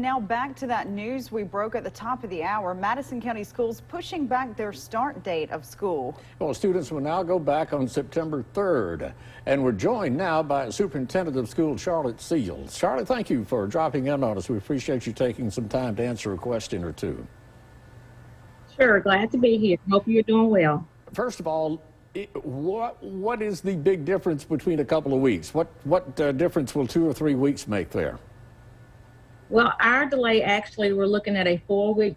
now back to that news we broke at the top of the hour. Madison County Schools pushing back their start date of school. Well, students will now go back on September 3rd. And we're joined now by Superintendent of Schools, Charlotte Seals. Charlotte, thank you for dropping in on us. We appreciate you taking some time to answer a question or two. Sure, glad to be here. Hope you're doing well. First of all, what is the big difference between a couple of weeks? What difference will 2 or 3 weeks make there? Well, our delay, actually, we're looking at a four-week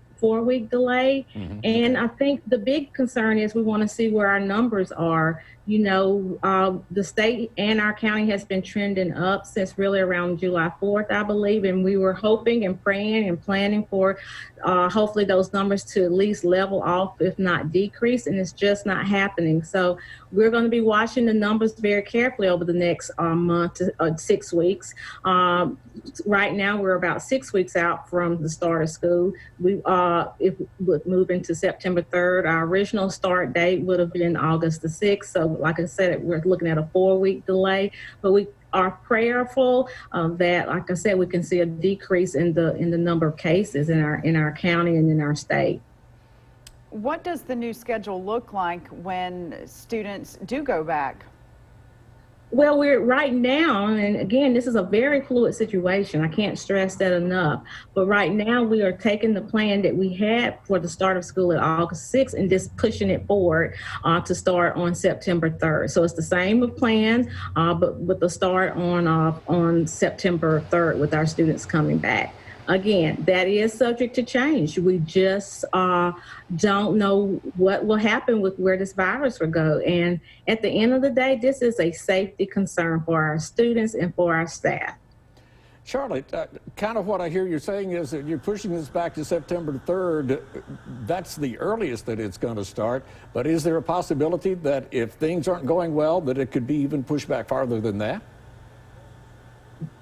delay. And I think the big concern is we want to see where our numbers are. You know, the state and our county has been trending up since really around July 4th, I believe, and we were hoping and praying and planning for hopefully those numbers to at least level off, if not decrease, and it's just not happening. So we're going to be watching the numbers very carefully over the next month to 6 weeks. Right now, we're about 6 weeks out from the start of school. If we move into September 3rd, our original start date would have been August the 6th. So like I said, we're looking at a 4-week delay, but we are prayerful that, like I said, we can see a decrease in the number of cases in our county and in our state. What does the new schedule look like when students do go back? Well, we're right now, and again, this is a very fluid situation. I can't stress that enough. But right now, we are taking the plan that we had for the start of school at August 6th and just pushing it forward to start on September 3rd. So it's the same plan, but with the start on September 3rd with our students coming back. Again, that is subject to change. We just don't know what will happen with where this virus will go. And at the end of the day, this is a safety concern for our students and for our staff. Charlotte, kind of what I hear you saying is that you're pushing this back to September 3rd. That's the earliest that it's going to start. But is there a possibility that if things aren't going well, that it could be even pushed back farther than that?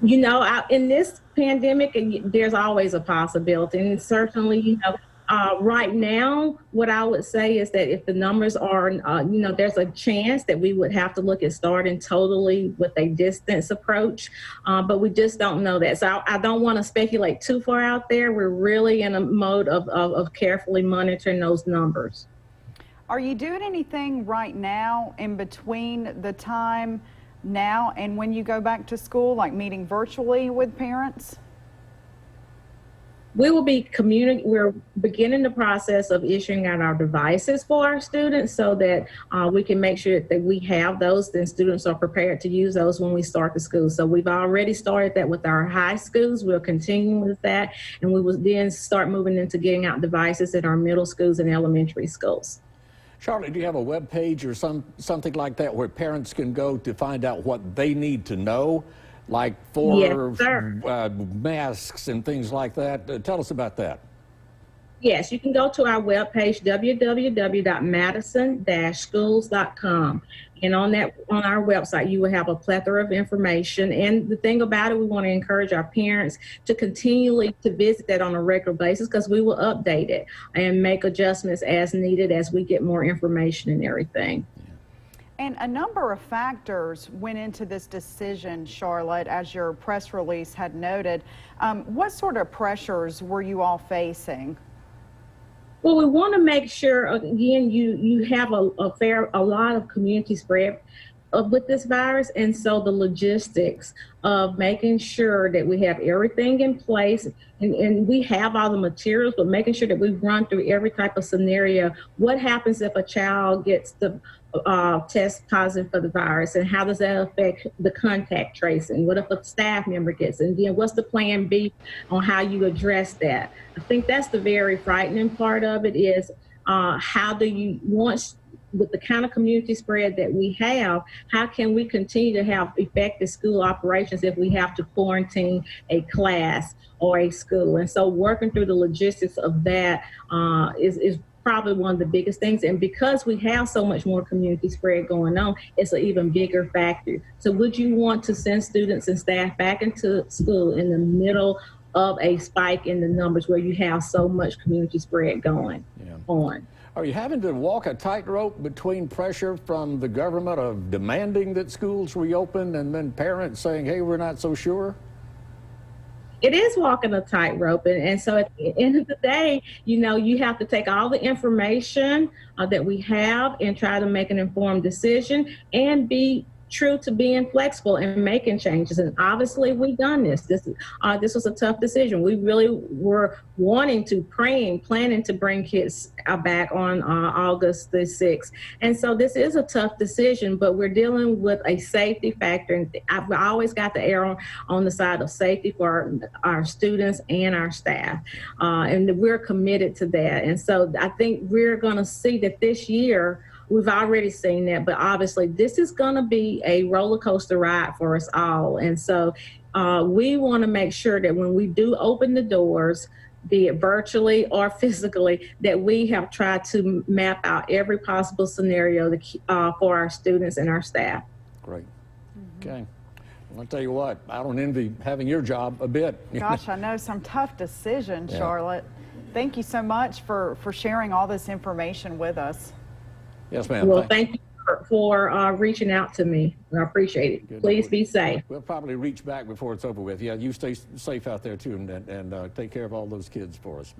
You know, in this pandemic, there's always a possibility. And certainly, you know, right now, what I would say is that if the numbers are, you know, there's a chance that we would have to look at starting totally with a distance approach, but we just don't know that. So I don't want to speculate too far out there. We're really in a mode of carefully monitoring those numbers. Are you doing anything right now in between the time now and when you go back to school, like meeting virtually with parents? We will be we're beginning the process of issuing out our devices for our students so that we can make sure that we have those and students are prepared to use those when we start the school. So we've already started that with our high schools. We'll continue with that, and we will then start moving into getting out devices at our middle schools and elementary schools. Charlotte, do you have a web page or something like that where parents can go to find out what they need to know, like for masks and things like that? Tell us about that. Yes, you can go to our webpage, www.madison-schools.com. And on our website, you will have a plethora of information. And the thing about it, we want to encourage our parents to continually to visit that on a regular basis, because we will update it and make adjustments as needed as we get more information and everything. And a number of factors went into this decision, Charlotte, as your press release had noted. What sort of pressures were you all facing? Well, we want to make sure, again, you have a lot of community spread with this virus, and so the logistics of making sure that we have everything in place, and we have all the materials, but making sure that we run through every type of scenario. What happens if a child gets the test positive for the virus, and how does that affect the contact tracing? What if a staff member gets it? And then what's the plan B on how you address that? I think that's the very frightening part of it is how do you, once with the kind of community spread that we have, how can we continue to have effective school operations if we have to quarantine a class or a school? And so working through the logistics of that is probably one of the biggest things. And because we have so much more community spread going on, it's an even bigger factor. So would you want to send students and staff back into school in the middle of a spike in the numbers where you have so much community spread going on? Are you having to walk a tightrope between pressure from the government of demanding that schools reopen and then parents saying, hey, we're not so sure? It is walking a tightrope, and so at the end of the day, you have to take all the information that we have and try to make an informed decision and be true to being flexible and making changes. And obviously, we've done this. This was a tough decision. We really were wanting to, planning to bring kids back on August the 6th. And so this is a tough decision, but we're dealing with a safety factor. And I've always got the err on the side of safety for our students and our staff. And we're committed to that. And so I think we're going to see that this year. We've already seen that, but obviously this is going to be a roller coaster ride for us all. And so we want to make sure that when we do open the doors, be it virtually or physically, that we have tried to map out every possible scenario for our students and our staff. Great. Okay. Well, I'll tell you what, I don't envy having your job a bit. Gosh, I know, some tough decisions, Yeah. Charlotte. Thank you so much for sharing all this information with us. Yes, ma'am. Well, thank you for reaching out to me. I appreciate it. Good. Please be safe. We'll probably reach back before it's over with. Yeah, you stay safe out there too, and take care of all those kids for us.